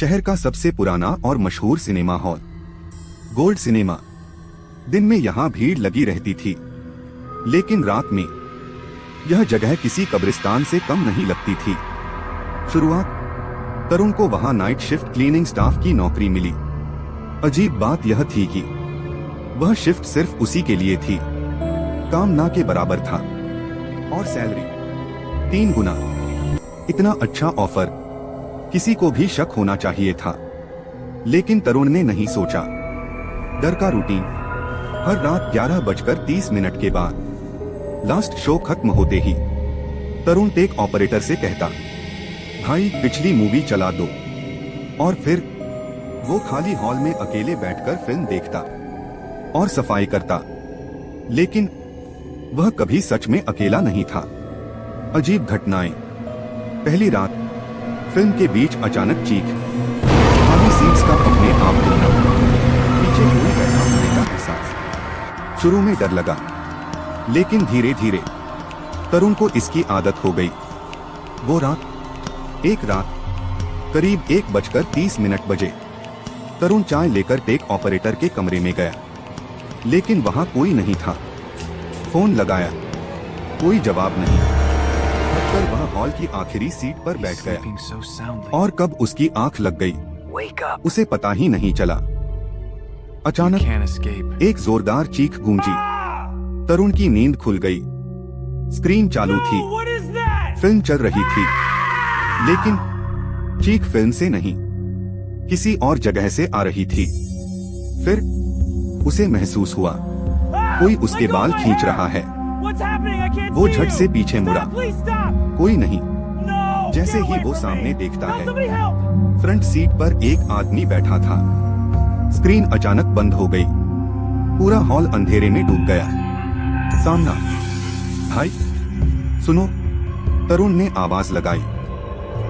शहर का सबसे पुराना और मशहूर सिनेमा हॉल गोल्ड सिनेमा। दिन में यहाँ भीड़ लगी रहती थी, लेकिन रात में यह जगह किसी कब्रिस्तान से कम नहीं लगती थी। शुरुआत तरुण को वहाँ नाइट शिफ्ट क्लीनिंग स्टाफ की नौकरी मिली। अजीब बात यह थी कि वह शिफ्ट सिर्फ उसी के लिए थी। काम ना के बराबर था और सैलरी 3 गुना। इतना अच्छा ऑफर किसी को भी शक होना चाहिए था, लेकिन तरुण ने नहीं सोचा। डर का रूटीन। हर रात 11:30 के बाद लास्ट शो खत्म होते ही तरुण टेक ऑपरेटर से कहता, भाई पिछली मूवी चला दो। और फिर वो खाली हॉल में अकेले बैठकर फिल्म देखता और सफाई करता। लेकिन वह कभी सच में अकेला नहीं था। अजीब घटनाएं। पहली रात फिल्म के बीच अचानक चीख, खाली सीट्स का अपने आप हिलना, पीछे कोई बैठा होने का एहसास। शुरू में डर लगा, लेकिन धीरे धीरे तरुण को इसकी आदत हो गई। वो एक रात करीब 1:30 बजे तरुण चाय लेकर टेक ऑपरेटर के कमरे में गया, लेकिन वहां कोई नहीं था। फोन लगाया, कोई जवाब नहीं। हटकर वह हॉल की आखिरी सीट पर बैठ गया और कब उसकी आंख लग गई उसे पता ही नहीं चला। अचानक एक जोरदार चीख गूंजी। तरुण की नींद खुल गई। स्क्रीन चालू थी, फिल्म चल रही थी, लेकिन चीख फिल्म से नहीं, किसी और जगह से आ रही थी। फिर उसे महसूस हुआ कोई उसके बाल खींच रहा है। वो झट से पीछे मुड़ा, कोई नहीं। जैसे ही वो सामने देखता है, फ्रंट सीट पर एक आदमी बैठा था। स्क्रीन अचानक बंद हो गई। पूरा हॉल अंधेरे में डूब गया। सामना, भाई सुनो, तरुण ने आवाज लगाई।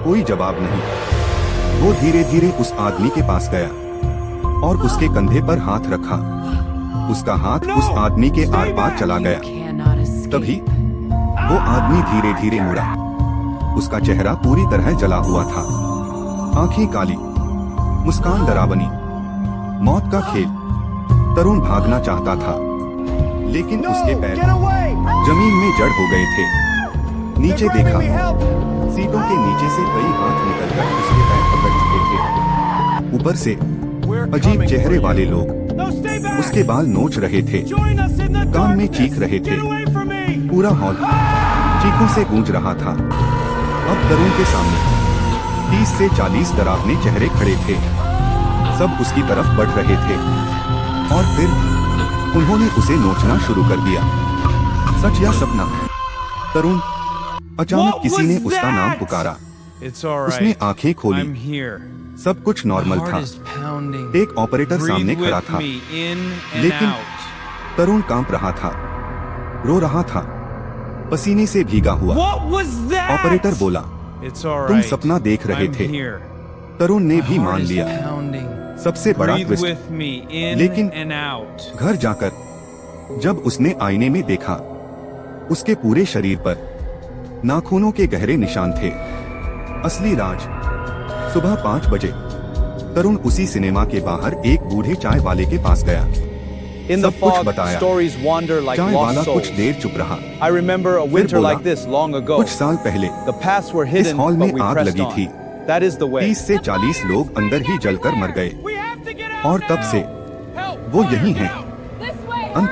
कोई जवाब नहीं। वो धीरे धीरे उस आदमी के पास गया और उसके कंधे पर हाथ रखा। उसका हाथ उस आदमी के आर पार चला गया। तभी वो आदमी धीरे धीरे मुड़ा। उसका चेहरा पूरी तरह जला हुआ था, आंखें काली, मुस्कान डरावनी। मौत का खेल। तरुण भागना चाहता था, लेकिन उसके पैर जमीन में जड़ हो गए थे। नीचे देखा, सीटों के नीचे से कई हाथ निकलकर उसके पैर पकड़ चुके थे। ऊपर से अजीब चेहरे वाले लोग उसके बाल नोच रहे थे, कान में चीख रहे थे। पूरा हॉल चीखों से गूंज रहा था। अब तरुण के सामने 30 से 40 डरावने चेहरे खड़े थे। सब उसकी तरफ बढ़ रहे थे और फिर उन्होंने उसे नोचना शुरू कर दिया। सच या सपना? तरुण, अचानक किसी ने उसका नाम पुकारा। उसने आंखें खोली। सब कुछ नॉर्मल था। एक ऑपरेटर सामने खड़ा था, लेकिन तरुण कांप रहा था, रो रहा था, पसीने से भीगा हुआ। ऑपरेटर बोला, तुम सपना देख रहे थे। तरुण ने भी मान लिया। सबसे बड़ा ट्विस्ट। लेकिन घर जाकर जब उसने आईने में देखा, उसके पूरे शरीर पर नाखूनों के गहरे निशान थे। असली राज। सुबह 5 बजे तरुण उसी सिनेमा के बाहर एक बूढ़े चाय वाले के पास गया। सब कुछ बताया। चाय वाला कुछ देर चुप रहा। फिर बोला, कुछ साल पहले इस हॉल में आग लगी थी। 30 से 40 लोग अंदर ही जलकर मर गए, और तब से वो यही हैं। अंत।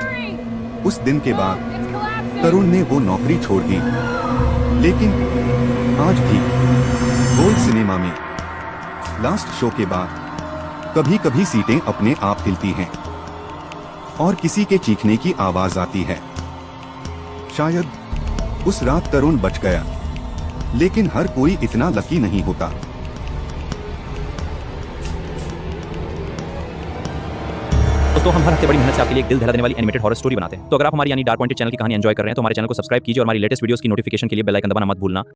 उस दिन के बाद तरुण ने वो नौकरी छोड़ दी, लेकिन आज भी गोल्ड सिनेमा में लास्ट शो के बाद कभी कभी सीटें अपने आप हिलती हैं और किसी के चीखने की आवाज आती है। शायद उस रात तरुण बच गया, लेकिन हर कोई इतना लकी नहीं होता। दोस्तों, हम हर हफ्ते बड़ी मेहनत से आपके लिए एक दिल दहला देने वाली एनिमेटेड हॉरर स्टोरी बनाते हैं। तो अगर आप हमारी यानी डार्क पॉइंटेड चैनल की कहानी एंजॉय कर रहे हैं तो हमारे चैनल को सब्सक्राइब कीजिए और हमारी लेटेस्ट वीडियोस की नोटिफिकेशन के लिए बेल आइकन दबाना मत भूलना।